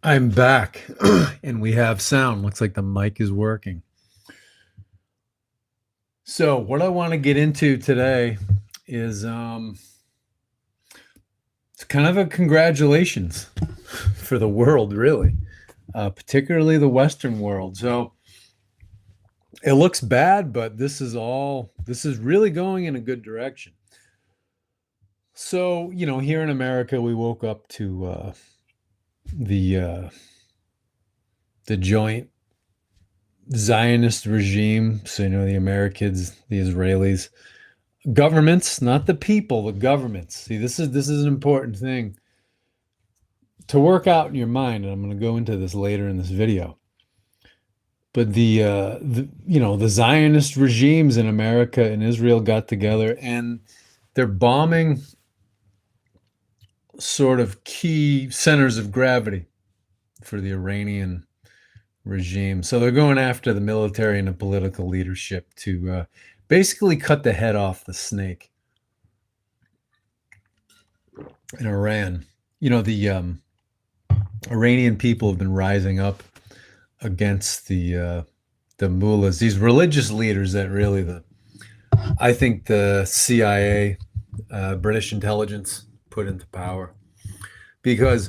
I'm back and we have sound. Looks like the mic is working. So, what I want to get into today is it's kind of a congratulations for the world, really, particularly the Western world. So, it looks bad, but this is really going in a good direction. So, here in America, we woke up to the uh, the joint Zionist regime. So, the Americans, the Israelis, governments, not the people, the governments. See, this is an important thing to work out in your mind, and I'm going to go into this later in this video. But the Zionist regimes in America and Israel got together, and they're bombing sort of key centers of gravity for the Iranian regime. So they're going after the military and the political leadership to basically cut the head off the snake in Iran. The Iranian people have been rising up against the mullahs, these religious leaders that really I think the CIA, British intelligence, put into power because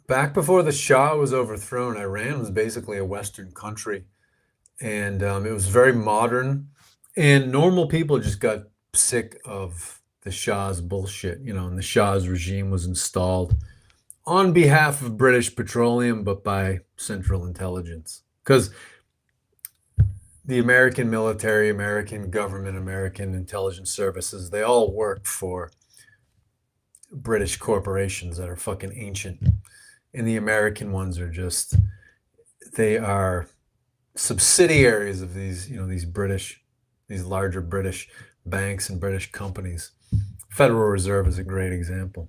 back before the Shah was overthrown, Iran was basically a Western country, and it was very modern, and normal people just got sick of the Shah's bullshit, and the Shah's regime was installed on behalf of British Petroleum, but by Central Intelligence. Because the American military, American government, American intelligence services, they all work for British corporations that are fucking ancient. And the American ones are they are subsidiaries of these larger British banks and British companies. Federal Reserve is a great example.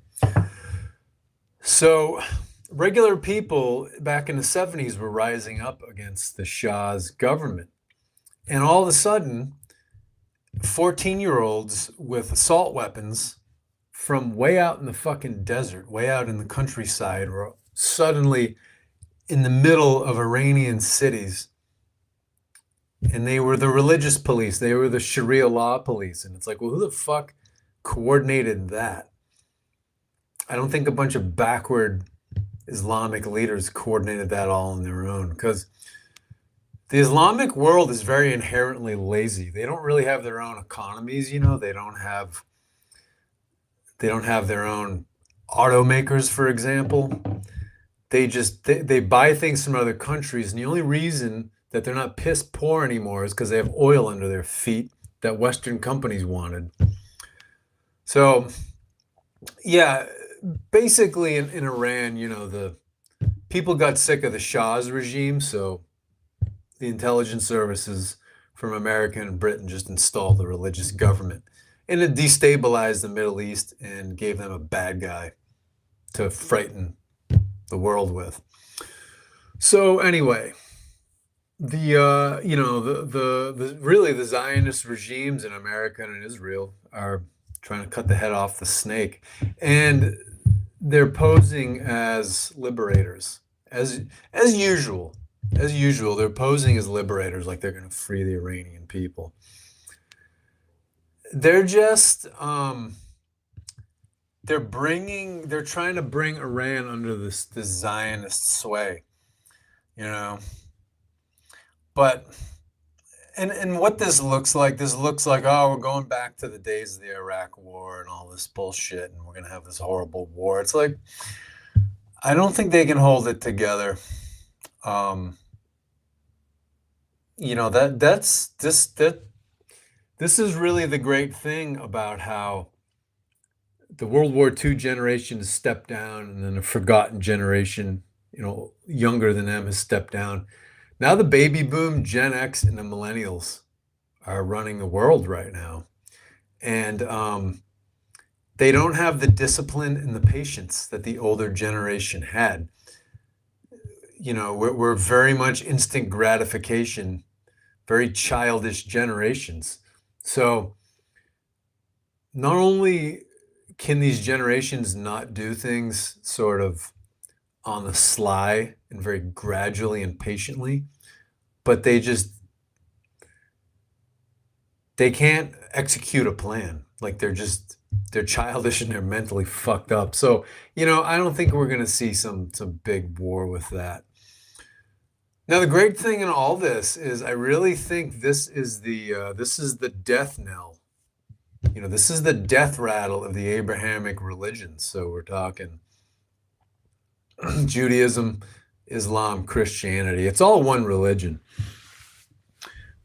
So regular people back in the 70s were rising up against the Shah's government. And all of a sudden, 14-year-olds with assault weapons from way out in the fucking desert, way out in the countryside, were suddenly in the middle of Iranian cities. And they were the religious police. They were the Sharia law police. And it's like, well, who the fuck coordinated that? I don't think a bunch of backward Islamic leaders coordinated that all on their own, because the Islamic world is very inherently lazy. They don't really have their own economies, They don't have their own automakers, for example. They buy things from other countries, and the only reason that they're not piss poor anymore is because they have oil under their feet that Western companies wanted. So, yeah, basically in Iran, the people got sick of the Shah's regime, so the intelligence services from America and Britain just installed the religious government. And it destabilized the Middle East and gave them a bad guy to frighten the world with. So anyway, really the Zionist regimes in America and in Israel are trying to cut the head off the snake, and they're posing as liberators, as usual. As usual, they're posing as liberators, like they're going to free the Iranian people. They're just they're trying to bring Iran under this Zionist sway, But and what this looks like, oh, we're going back to the days of the Iraq War and all this bullshit, and we're going to have this horrible war. It's like, I don't think they can hold it together. This is really the great thing about how the World War II generation has stepped down, and then a forgotten generation, younger than them, has stepped down. Now the baby boom, Gen X, and the millennials are running the world right now. And they don't have the discipline and the patience that the older generation had. We're very much instant gratification, very childish generations. So not only can these generations not do things sort of on the sly and very gradually and patiently? But they can't execute a plan. Like they're childish and they're mentally fucked up. So, I don't think we're gonna see some big war with that. Now, the great thing in all this is I really think this is the death knell. This is the death rattle of the Abrahamic religions. So we're talking Judaism, Islam, Christianity. It's all one religion.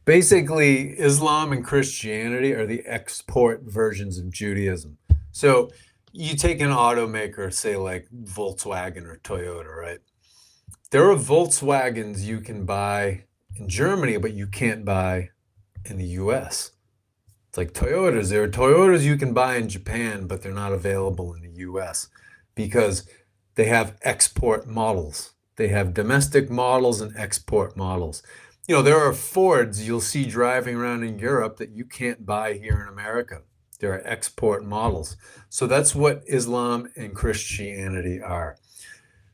Basically, Islam and Christianity are the export versions of Judaism. So you take an automaker, say like Volkswagen or Toyota, right? There are Volkswagens you can buy in Germany, but you can't buy in the US. It's like Toyotas. There are Toyotas you can buy in Japan, but they're not available in the US because they have export models. They have domestic models and export models. There are Fords you'll see driving around in Europe that you can't buy here in America. There are export models. So that's what Islam and Christianity are.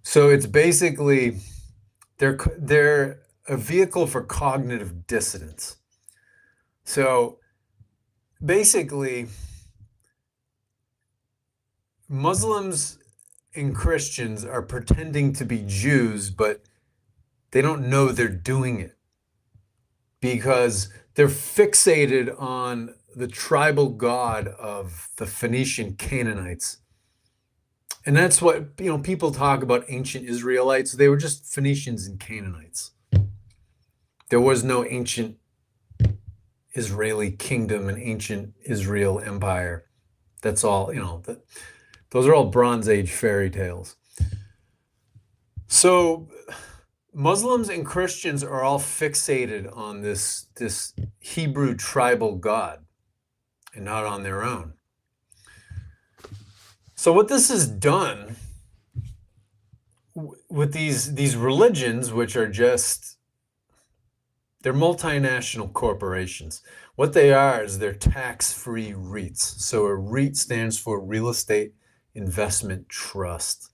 So it's basically, they're a vehicle for cognitive dissonance. So basically, Muslims and Christians are pretending to be Jews, but they don't know they're doing it because they're fixated on the tribal god of the Phoenician Canaanites. And that's what, people talk about ancient Israelites. They were just Phoenicians and Canaanites. There was no ancient Israeli kingdom and ancient Israel empire. That's all, those are all Bronze Age fairy tales. So Muslims and Christians are all fixated on this Hebrew tribal god and not on their own. So what this has done with these religions, which are they're multinational corporations. What they are is they're tax-free REITs. So a REIT stands for Real Estate Investment Trust.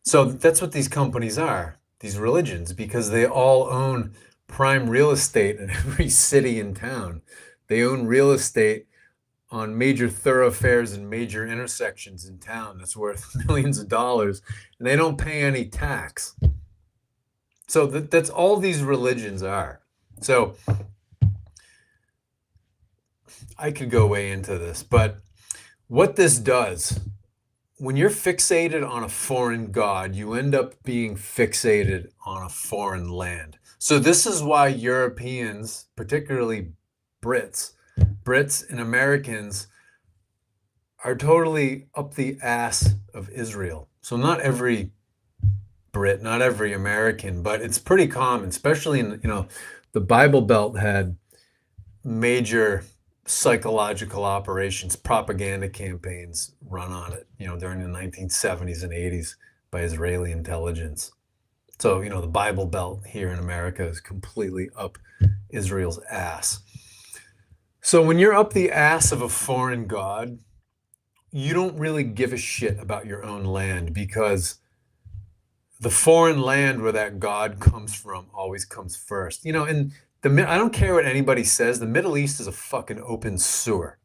So that's what these companies are, these religions, because they all own prime real estate in every city and town. They own real estate on major thoroughfares and major intersections in town that's worth millions of dollars, and they don't pay any tax. So that's all these religions are. So I could go way into this, but what this does, when you're fixated on a foreign god, you end up being fixated on a foreign land. So this is why Europeans, particularly Brits and Americans, are totally up the ass of Israel. So not every Brit, not every American, but it's pretty common, especially in, the Bible Belt had major psychological operations, propaganda campaigns run on it, during the 1970s and 80s by Israeli intelligence. So, the Bible Belt here in America is completely up Israel's ass. So when you're up the ass of a foreign god, you don't really give a shit about your own land because the foreign land where that god comes from always comes first. And I don't care what anybody says, the Middle East is a fucking open sewer.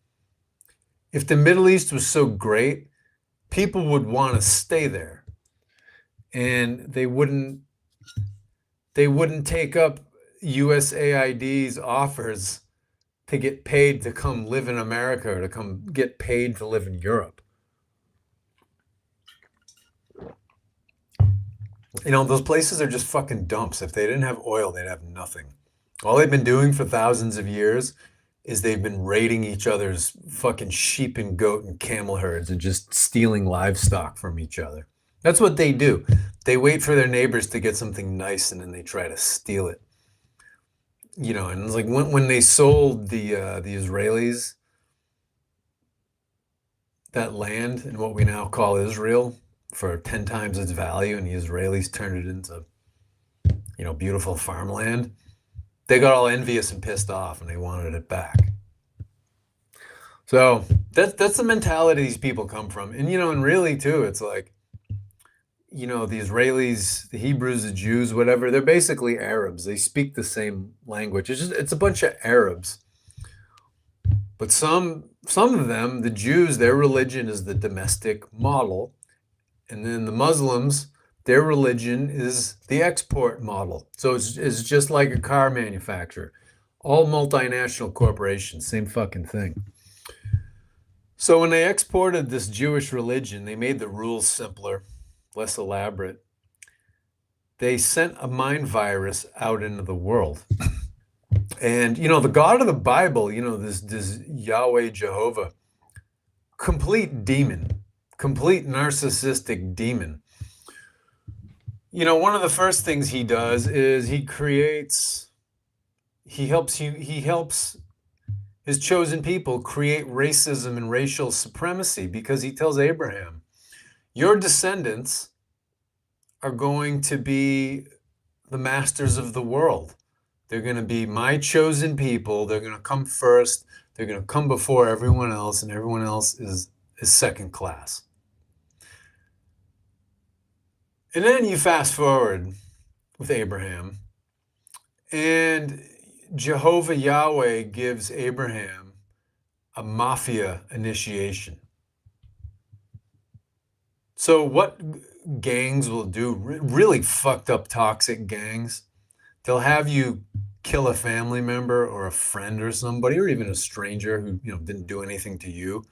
If the Middle East was so great, people would want to stay there. And they wouldn't take up USAID's offers to get paid to come live in America or to come get paid to live in Europe. Those places are just fucking dumps. If they didn't have oil, they'd have nothing. All they've been doing for thousands of years is they've been raiding each other's fucking sheep and goat and camel herds and just stealing livestock from each other. That's what they do. They wait for their neighbors to get something nice and then they try to steal it. And it's like when they sold the Israelis that land in what we now call Israel for 10 times its value, and the Israelis turned it into, beautiful farmland, they got all envious and pissed off and they wanted it back. So that's the mentality these people come from. And, and really too, it's like, the Israelis, the Hebrews, the Jews, whatever, they're basically Arabs. They speak the same language. It's a bunch of Arabs. But some of them, the Jews, their religion is the domestic model. And then the Muslims, their religion is the export model. So it's just like a car manufacturer. All multinational corporations, same fucking thing. So when they exported this Jewish religion, they made the rules simpler, less elaborate. They sent a mind virus out into the world. And, the God of the Bible, this Yahweh Jehovah, complete demon, complete narcissistic demon. One of the first things he does is he helps his chosen people create racism and racial supremacy, because he tells Abraham, your descendants are going to be the masters of the world. They're going to be my chosen people. They're going to come first. They're going to come before everyone else, and everyone else is second class. And then you fast forward with Abraham, and Jehovah Yahweh gives Abraham a mafia initiation. So what gangs will do, really fucked up toxic gangs, they'll have you kill a family member or a friend or somebody, or even a stranger who didn't do anything to you,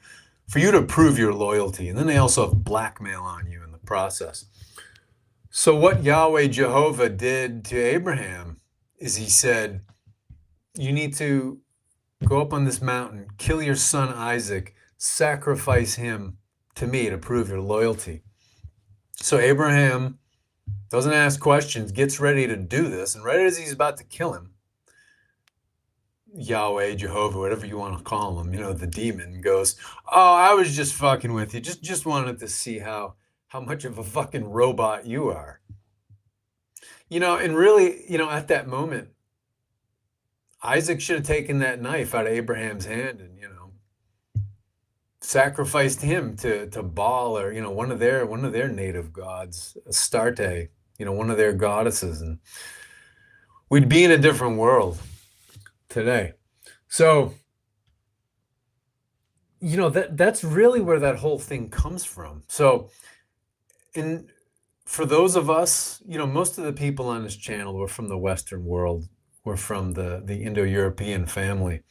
for you to prove your loyalty. And then they also have blackmail on you in the process. So what Yahweh Jehovah did to Abraham is he said, you need to go up on this mountain, kill your son Isaac, sacrifice him to me to prove your loyalty. So Abraham doesn't ask questions, gets ready to do this, and right as he's about to kill him, Yahweh, Jehovah, whatever you want to call him, the demon goes, oh, I was just fucking with you. Just wanted to see how much of a fucking robot you are. And really, at that moment, Isaac should have taken that knife out of Abraham's hand and, sacrificed him to Baal, or, one of their native gods, Astarte, one of their goddesses, and we'd be in a different world today. So, that's really where that whole thing comes from. So, for those of us, most of the people on this channel were from the Western world. We're from the Indo-European family.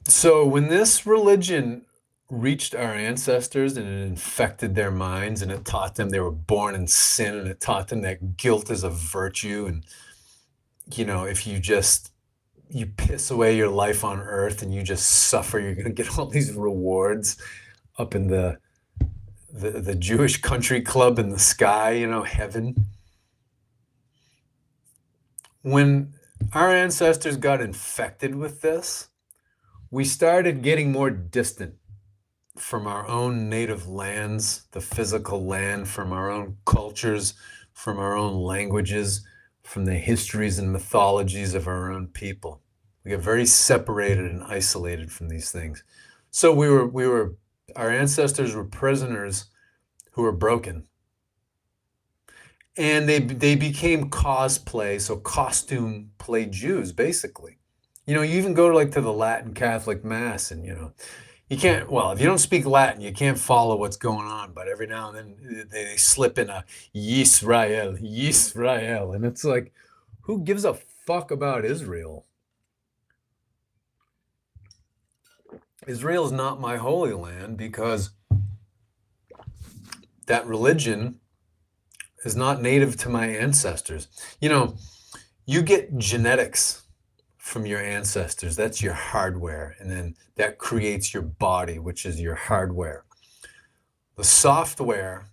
So when this religion reached our ancestors and it infected their minds, and it taught them they were born in sin, and it taught them that guilt is a virtue, and if you piss away your life on earth and you just suffer, you're going to get all these rewards up in the Jewish country club in the sky, heaven. When our ancestors got infected with this, we started getting more distant from our own native lands, the physical land, from our own cultures, from our own languages, from the histories and mythologies of our own people. We got very separated and isolated from these things. So our ancestors were prisoners who were broken. And they became cosplay, so costume play Jews, basically. You even go to the Latin Catholic Mass, and, you can't, well, if you don't speak Latin, you can't follow what's going on. But every now and then they slip in a Yisrael, Yisrael. And it's like, who gives a fuck about Israel? Israel is not my holy land, because that religion is not native to my ancestors. You get genetics from your ancestors. That's your hardware. And then that creates your body, which is your hardware. The software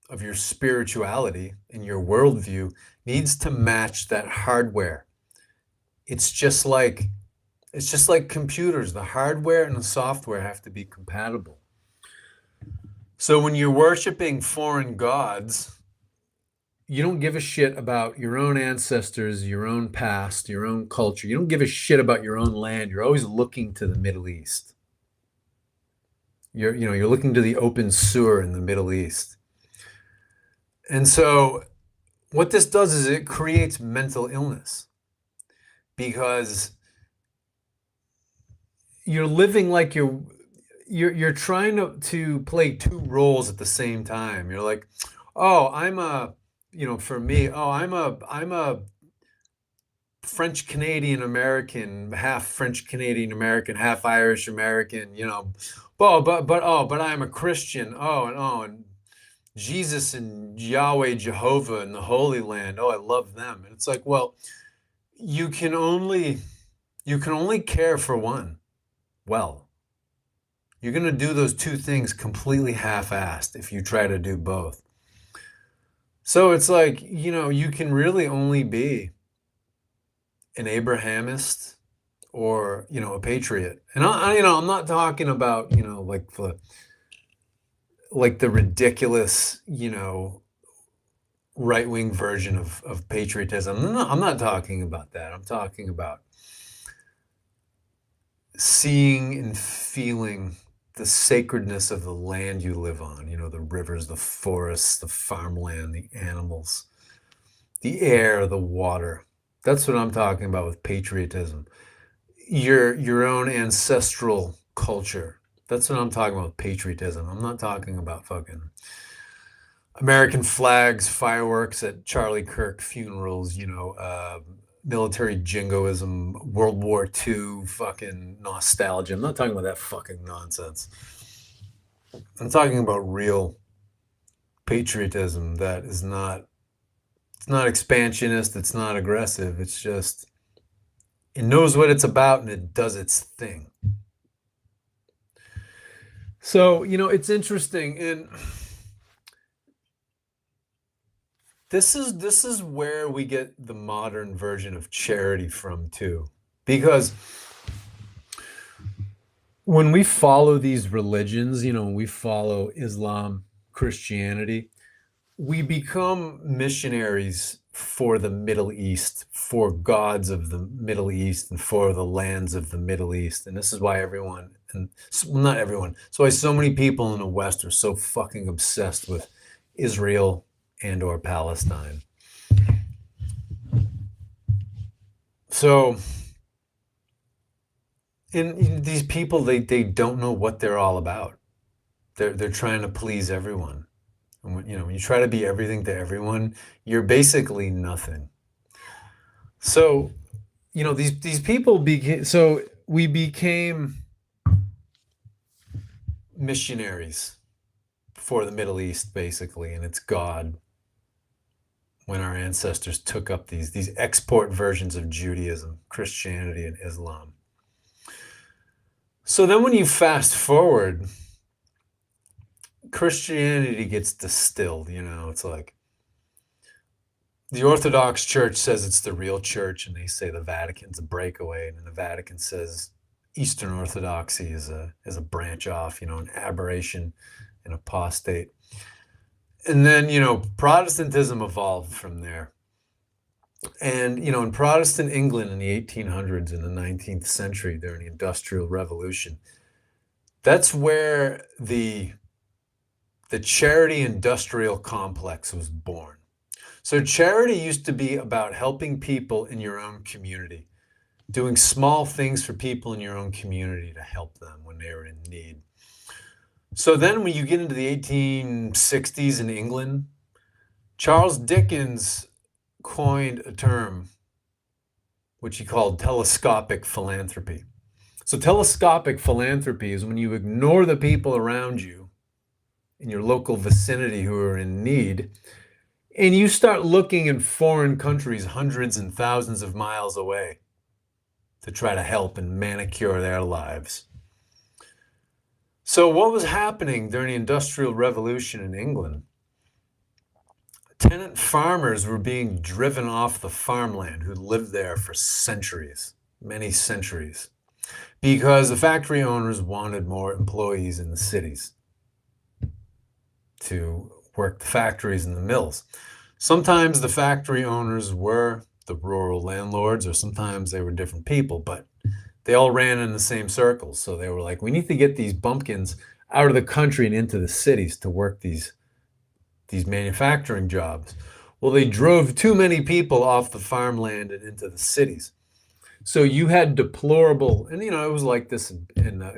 of your spirituality and your worldview needs to match that hardware. It's just like computers. The hardware and the software have to be compatible. So when you're worshiping foreign gods, you don't give a shit about your own ancestors, your own past, your own culture. You don't give a shit about your own land. You're always looking to the Middle East. You're looking to the open sewer in the Middle East. And so what this does is it creates mental illness because you're living like you're trying to play two roles at the same time. You're like, oh, for me, oh, I'm a French Canadian American, half French Canadian American, half Irish American, but I'm a Christian. And Jesus and Yahweh, Jehovah and the Holy Land. Oh, I love them. And it's like, well, you can only care for one. Well, you're going to do those two things completely half-assed if you try to do both. So it's like, you can really only be an Abrahamist or, a patriot. And I'm not talking about, like the ridiculous, right-wing version of patriotism. I'm not talking about that. I'm talking about seeing and feeling the sacredness of the land you live on, the rivers, the forests, the farmland, the animals, the air, the water. That's what I'm talking about with patriotism. Your own ancestral culture. That's what I'm talking about with patriotism. I'm not talking about fucking American flags, fireworks at Charlie Kirk funerals, military jingoism, World War II fucking nostalgia. I'm not talking about that fucking nonsense. I'm talking about real patriotism that is not, it's not expansionist, it's not aggressive, it's just, it knows what it's about and it does its thing. So, it's interesting, and this is where we get the modern version of charity from too. Because when we follow these religions, when we follow Islam, Christianity, we become missionaries for the Middle East, for gods of the Middle East, and for the lands of the Middle East. And this is why not everyone, so why so many people in the West are so fucking obsessed with Israel and or Palestine. So, in these people, they don't know what they're all about. They're trying to please everyone. And when you try to be everything to everyone, you're basically nothing. So, these people we became missionaries for the Middle East, basically, and it's God. When our ancestors took up these export versions of Judaism, Christianity, and Islam. So then when you fast forward, Christianity gets distilled, it's like the Orthodox Church says it's the real church, and they say the Vatican's a breakaway, and then the Vatican says Eastern Orthodoxy is a branch off, an aberration, an apostate. And then, Protestantism evolved from there. And, in Protestant England in the 1800s and the 19th century during the Industrial Revolution, that's where the charity industrial complex was born. So charity used to be about helping people in your own community, doing small things for people in your own community to help them when they were in need. So then when you get into the 1860s in England, Charles Dickens coined a term which he called telescopic philanthropy. So telescopic philanthropy is when you ignore the people around you in your local vicinity who are in need, and you start looking in foreign countries hundreds and thousands of miles away to try to help and manicure their lives. So what was happening during the Industrial Revolution in England? Tenant farmers were being driven off the farmland who lived there for centuries, many centuries, because the factory owners wanted more employees in the cities to work the factories and the mills. Sometimes the factory owners were the rural landlords, or sometimes they were different people, but they all ran in the same circles. So they were like, we need to get these bumpkins out of the country and into the cities to work these manufacturing jobs. Well, they drove too many people off the farmland and into the cities. So you had deplorable, and it was like this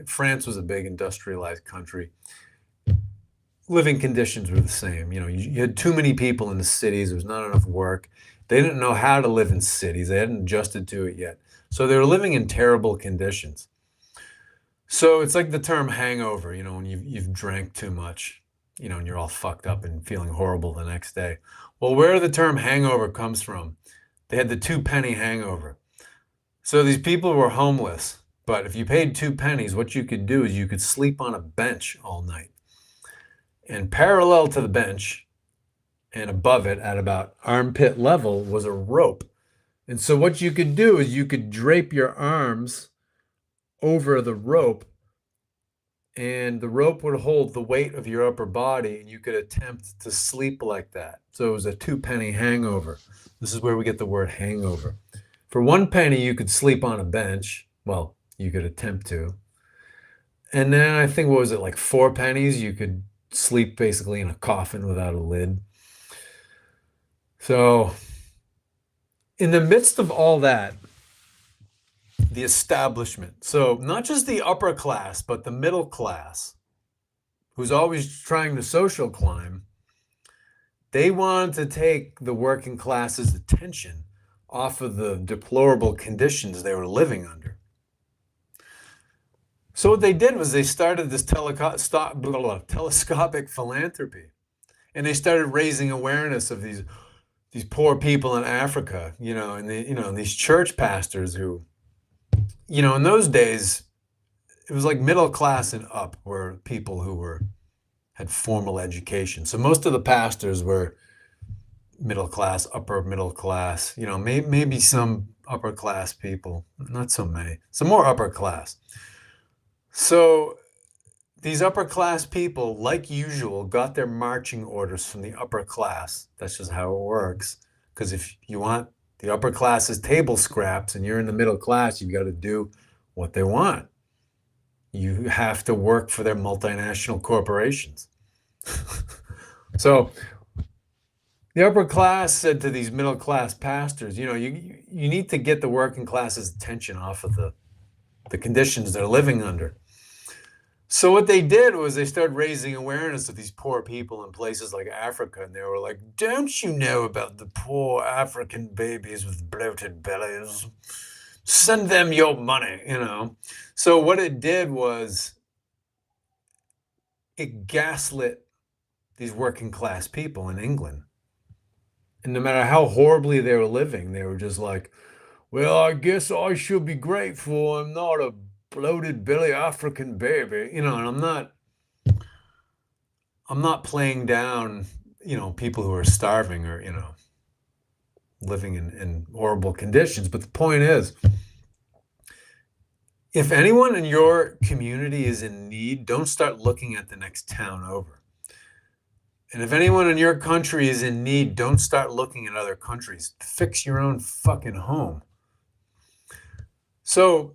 France was a big industrialized country. Living conditions were the same. You had too many people in the cities. There was not enough work. They didn't know how to live in cities. They hadn't adjusted to it yet. So they were living in terrible conditions. So it's like the term hangover, when you've drank too much, and you're all fucked up and feeling horrible the next day. Well, where the term hangover comes from, they had the 2-penny hangover. So these people were homeless, but if you paid 2 pennies, what you could do is you could sleep on a bench all night. And parallel to the bench and above it at about armpit level was a rope. And so what you could do is you could drape your arms over the rope, and the rope would hold the weight of your upper body, and you could attempt to sleep like that. So it was a 2-penny hangover. This is where we get the word hangover. For 1 penny, you could sleep on a bench. Well, you could attempt to. And then I think, what was it, like 4 pennies? You could sleep basically in a coffin without a lid. So in the midst of all that, the establishment, so not just the upper class, but the middle class, who's always trying to social climb, they wanted to take the working class's attention off of the deplorable conditions they were living under. So what they did was they started this telescopic philanthropy, and they started raising awareness of these poor people in Africa, and these church pastors who, in those days, it was like middle class and up were people who had formal education. So most of the pastors were middle class, upper middle class, maybe some upper class people, not so many, some more upper class. So these upper class people, like usual, got their marching orders from the upper class. That's just how it works. Because if you want the upper class's table scraps and you're in the middle class, you've got to do what they want. You have to work for their multinational corporations. So the upper class said to these middle class pastors, you need to get the working class's attention off of the conditions they're living under. So what they did was they started raising awareness of these poor people in places like Africa. And they were like, don't you know about the poor African babies with bloated bellies? Send them your money, So what it did was it gaslit these working class people in England. And no matter how horribly they were living, they were just like, well, I guess I should be grateful I'm not a bloated belly African baby, and I'm not playing down, people who are starving or, living in horrible conditions. But the point is, if anyone in your community is in need, don't start looking at the next town over. And if anyone in your country is in need, don't start looking at other countries. Fix your own fucking home. So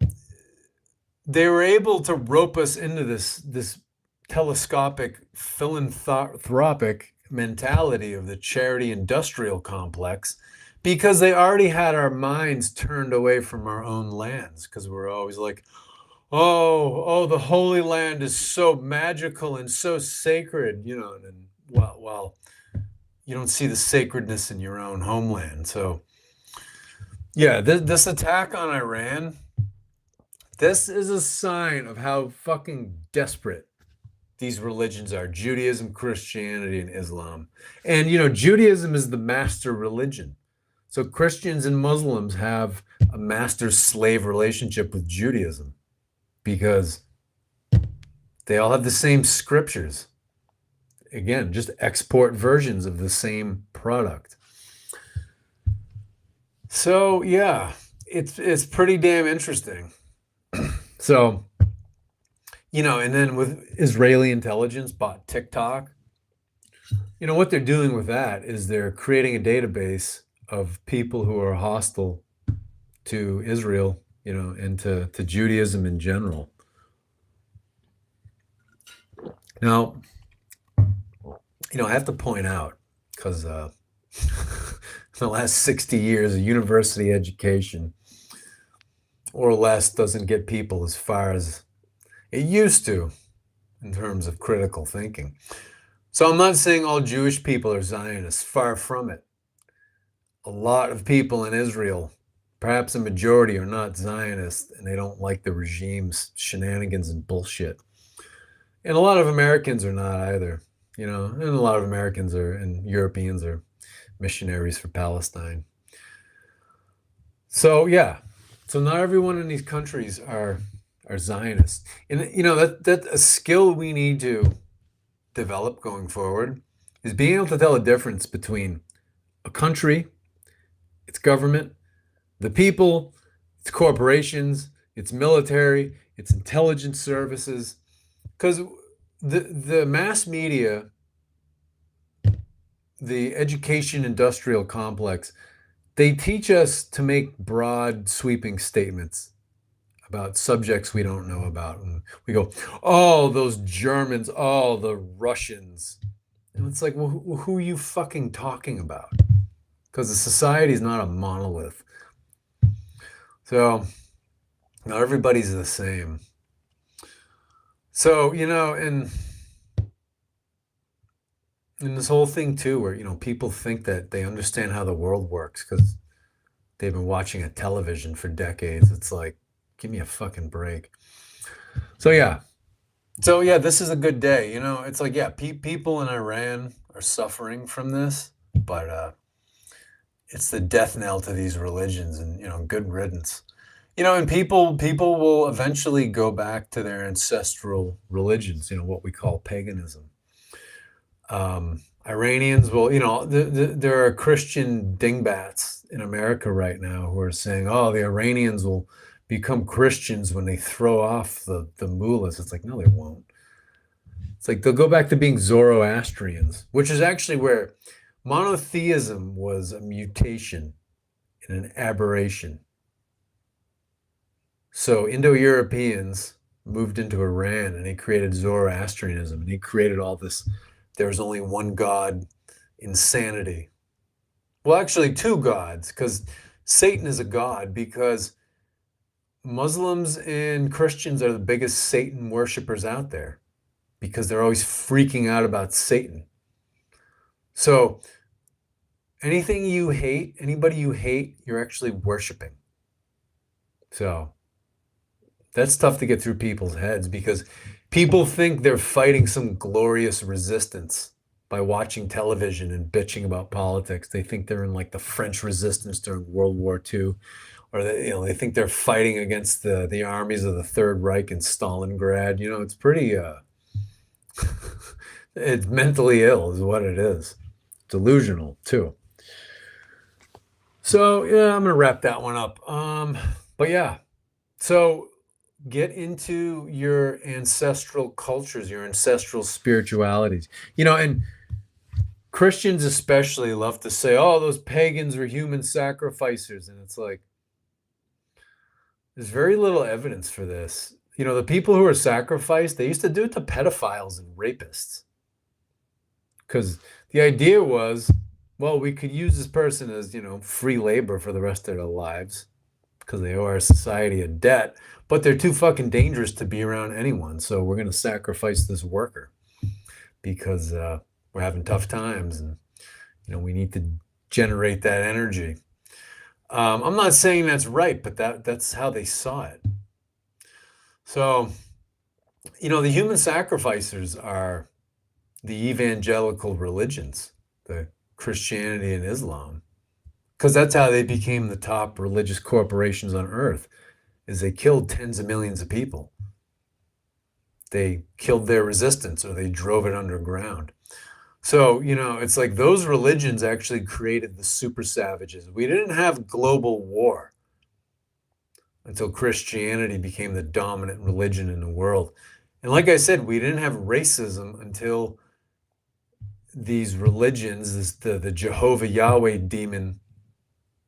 they were able to rope us into this telescopic philanthropic mentality of the charity industrial complex, because they already had our minds turned away from our own lands, because we're always like, oh, the Holy Land is so magical and so sacred, and well, you don't see the sacredness in your own homeland. So yeah, this attack on Iran, this is a sign of how fucking desperate these religions are: Judaism, Christianity, and Islam. And, Judaism is the master religion. So Christians and Muslims have a master-slave relationship with Judaism because they all have the same scriptures. Again, just export versions of the same product. So, yeah, it's pretty damn interesting. So, and then with Israeli intelligence bought TikTok, what they're doing with that is they're creating a database of people who are hostile to Israel, and to Judaism in general. Now, I have to point out, because the last 60 years of university education or less doesn't get people as far as it used to in terms of critical thinking. So I'm not saying all Jewish people are Zionists, far from it. A lot of people in Israel, perhaps a majority, are not Zionists, and they don't like the regime's shenanigans and bullshit. And a lot of Americans are not either, and a lot of Americans and Europeans are missionaries for Palestine. So yeah, so not everyone in these countries are Zionists, and that a skill we need to develop going forward is being able to tell the difference between a country, its government, the people, its corporations, its military, its intelligence services, because the mass media, the education industrial complex, they teach us to make broad, sweeping statements about subjects we don't know about. And we go, oh, those Germans, oh, the Russians. And it's like, well, who are you fucking talking about? Because the society is not a monolith. So not everybody's the same. So, and this whole thing too, where, people think that they understand how the world works because they've been watching a television for decades. It's like, give me a fucking break. So yeah, this is a good day. It's like, yeah, people in Iran are suffering from this, but it's the death knell to these religions, and good riddance. And people will eventually go back to their ancestral religions, what we call paganism. Iranians will, there are Christian dingbats in America right now who are saying, oh, the Iranians will become Christians when they throw off the mullahs. It's like, no, they won't. It's like they'll go back to being Zoroastrians, which is actually where monotheism was a mutation and an aberration. So Indo-Europeans moved into Iran and they created Zoroastrianism, and they created all this, there's only one God insanity. Well, actually two gods, because Satan is a god, because Muslims and Christians are the biggest Satan worshipers out there because they're always freaking out about Satan. So anything you hate, anybody you hate, you're actually worshiping. So that's tough to get through people's heads because people think they're fighting some glorious resistance by watching television and bitching about politics. They think they're in like the French resistance during World War II, or they think they're fighting against the armies of the Third Reich in Stalingrad. It's pretty it's mentally ill is what it is. Delusional too. So yeah, I'm gonna wrap that one up. But yeah, so get into your ancestral cultures, your ancestral spiritualities. And Christians especially love to say, oh, those pagans were human sacrificers. And it's like, there's very little evidence for this. The people who are sacrificed, they used to do it to pedophiles and rapists. Because the idea was, well, we could use this person as, free labor for the rest of their lives because they owe our society a debt, but they're too fucking dangerous to be around anyone. So we're going to sacrifice this worker because we're having tough times and, we need to generate that energy. I'm not saying that's right, but that's how they saw it. So, the human sacrificers are the evangelical religions, the Christianity and Islam, because that's how they became the top religious corporations on earth, is they killed tens of millions of people. They killed their resistance or they drove it underground. So, it's like those religions actually created the super savages. We didn't have global war until Christianity became the dominant religion in the world. And like I said, we didn't have racism until these religions, the Jehovah Yahweh demon,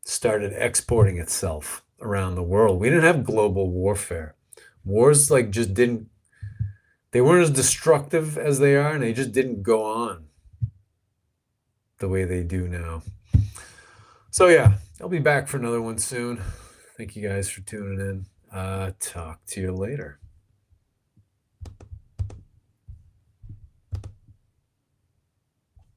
started exporting itself around the world. We didn't have global warfare. Wars just didn't they weren't as destructive as they are, and they just didn't go on the way they do now. So yeah, I'll be back for another one soon. Thank you guys for tuning in. Talk to you later.